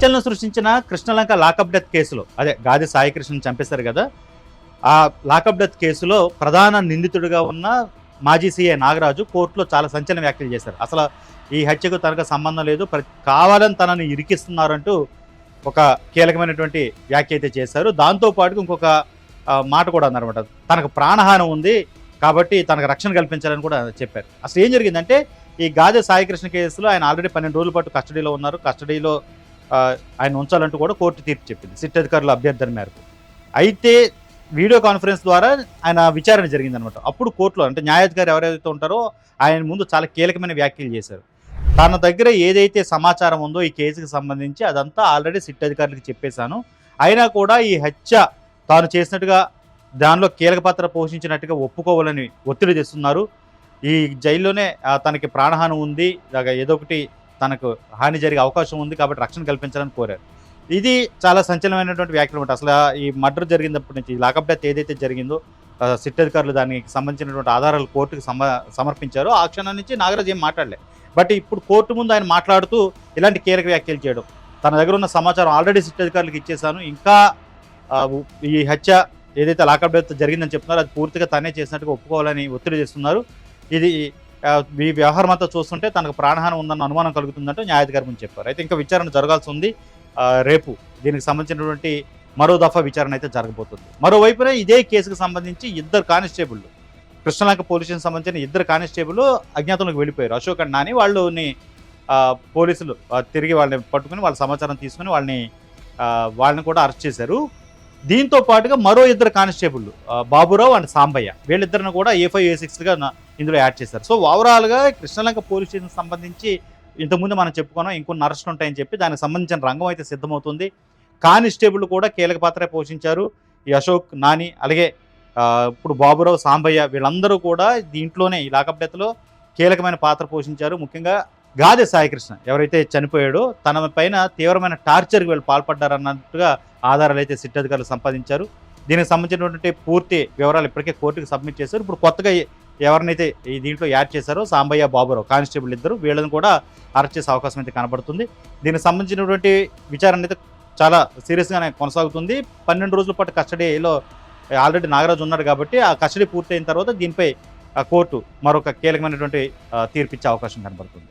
సంచలనం సృష్టించిన Krishnalanka lockup death కేసులో, అదే గాది సాయికృష్ణని చంపేశారు కదా, ఆ లాకప్ డెత్ కేసులో ప్రధాన నిందితుడిగా ఉన్న మాజీ సీఐ నాగరాజు కోర్టులో చాలా సంచలన వ్యాఖ్యలు చేశారు. అసలు ఈ హత్యకు తనకు సంబంధం లేదు, కావాలని తనని ఇరికిస్తున్నారంటూ ఒక కీలకమైనటువంటి వ్యాఖ్య అయితే చేశారు. దాంతోపాటు ఇంకొక మాట కూడా అన్నారన్నమాట, తనకు ప్రాణహాని ఉంది కాబట్టి తనకు రక్షణ కల్పించాలని కూడా చెప్పారు. అసలు ఏం జరిగిందంటే, ఈ గాదె సాయికృష్ణ కేసులో ఆయన ఆల్రెడీ 12 రోజుల పాటు కస్టడీలో ఉన్నారు. కస్టడీలో ఆయన ఉంచాలంటూ కూడా కోర్టు తీర్పు చెప్పింది సిట్ అధికారుల అభ్యర్థన మేరకు. అయితే వీడియో కాన్ఫరెన్స్ ద్వారా ఆయన విచారణ జరిగిందనమాట. అప్పుడు కోర్టులో అంటే న్యాయాధికారి ఎవరైతే ఉంటారో ఆయన ముందు చాలా కీలకమైన వ్యాఖ్యలు చేశారు. తన దగ్గర ఏదైతే సమాచారం ఉందో ఈ కేసుకి సంబంధించి అదంతా ఆల్రెడీ సిట్ అధికారులకు చెప్పేశాను, అయినా కూడా ఈ హత్య తాను చేసినట్టుగా దానిలో కీలక పాత్ర పోషించినట్టుగా ఒప్పుకోవాలని ఒత్తిడి తెస్తున్నారు. ఈ జైల్లోనే తనకి ప్రాణహాని ఉంది, ఏదో ఒకటి తనకు హాని జరిగే అవకాశం ఉంది కాబట్టి రక్షణ కల్పించాలని కోరారు. ఇది చాలా సంచలనమైనటువంటి వ్యాఖ్యలు అనమాట. అసలు ఈ మర్డర్ జరిగినప్పటి నుంచి లాకప్ డెత్ ఏదైతే జరిగిందో సిట్ అధికారులు దానికి సంబంధించినటువంటి ఆధారాలు కోర్టుకు సమర్పించారో ఆ క్షణం నుంచి నాగరాజు ఏం మాట్లాడలే. బట్ ఇప్పుడు కోర్టు ముందు ఆయన మాట్లాడుతూ ఇలాంటి కీలక వ్యాఖ్యలు చేయడం, తన దగ్గర ఉన్న సమాచారం ఆల్రెడీ సిట్ అధికారులకు ఇచ్చేశాను, ఇంకా ఈ హత్య ఏదైతే లాకప్ డెత్ జరిగిందని చెప్తున్నారో అది పూర్తిగా తనే చేసినట్టుగా ఒప్పుకోవాలని ఒత్తిడి చేస్తున్నారు. ఇది ఈ వ్యవహారం అంతా చూస్తుంటే తనకు ప్రాణహాని ఉందన్న అనుమానం కలుగుతుందంటూ న్యాయాధికారి ముందు చెప్పారు. అయితే ఇంకా విచారణ జరగాల్సి ఉంది. రేపు దీనికి సంబంధించినటువంటి మరో దఫా విచారణ అయితే జరగబోతుంది. మరోవైపున ఇదే కేసుకు సంబంధించి ఇద్దరు కానిస్టేబుల్, కృష్ణలంక పోలీస్ స్టేషన్ సంబంధించిన ఇద్దరు కానిస్టేబుల్ అజ్ఞాతంలోకి వెళ్ళిపోయారు. అశోక్ అండ్ నాని వాళ్ళని పోలీసులు తిరిగి వాళ్ళని పట్టుకుని వాళ్ళ సమాచారం తీసుకుని వాళ్ళని కూడా అరెస్ట్ చేశారు. దీంతో పాటుగా మరో ఇద్దరు కానిస్టేబుల్ బాబురావు అండ్ సాంబయ్య, వీళ్ళిద్దరిని కూడా A5 A6గా ఇందులో యాడ్ చేశారు. సో ఓవరాల్గా కృష్ణలంక పోలీస్ స్టేషన్ సంబంధించి ఇంతకుముందు మనం చెప్పుకున్నాం ఇంకొన్ని అరెస్టులు ఉంటాయని చెప్పి దానికి సంబంధించిన రంగం అయితే సిద్ధమవుతుంది. కానిస్టేబుల్ కూడా కీలక పాత్ర పోషించారు. ఈ అశోక్, నాని, అలాగే ఇప్పుడు బాబురావు, సాంబయ్య వీళ్ళందరూ కూడా దీంట్లోనే ఈ లాకప్ డెత్లో కీలకమైన పాత్ర పోషించారు. ముఖ్యంగా గాదె సాయికృష్ణ ఎవరైతే చనిపోయాడో తన పైన తీవ్రమైన టార్చర్కి వీళ్ళు పాల్పడ్డారన్నట్టుగా ఆధారాలు అయితే సిట్ అధికారులు సంపాదించారు. దీనికి సంబంధించినటువంటి పూర్తి వివరాలు ఇప్పటికే కోర్టుకు సబ్మిట్ చేశారు. ఇప్పుడు కొత్తగా ఎవరినైతే ఈ దీంట్లో యాడ్ చేశారో సాంబయ్య, బాబురావు కానిస్టేబుల్ ఇద్దరు, వీళ్ళని కూడా అరెస్ట్ చేసే అవకాశం అయితే కనబడుతుంది. దీనికి సంబంధించినటువంటి విచారణ అయితే చాలా సీరియస్గానే కొనసాగుతుంది. 12 రోజుల పాటు కస్టడీలో ఆల్రెడీ నాగరాజు ఉన్నాడు కాబట్టి ఆ కస్టడీ పూర్తయిన తర్వాత దీనిపై కోర్టు మరొక కీలకమైనటువంటి తీర్పిచ్చే అవకాశం కనబడుతుంది.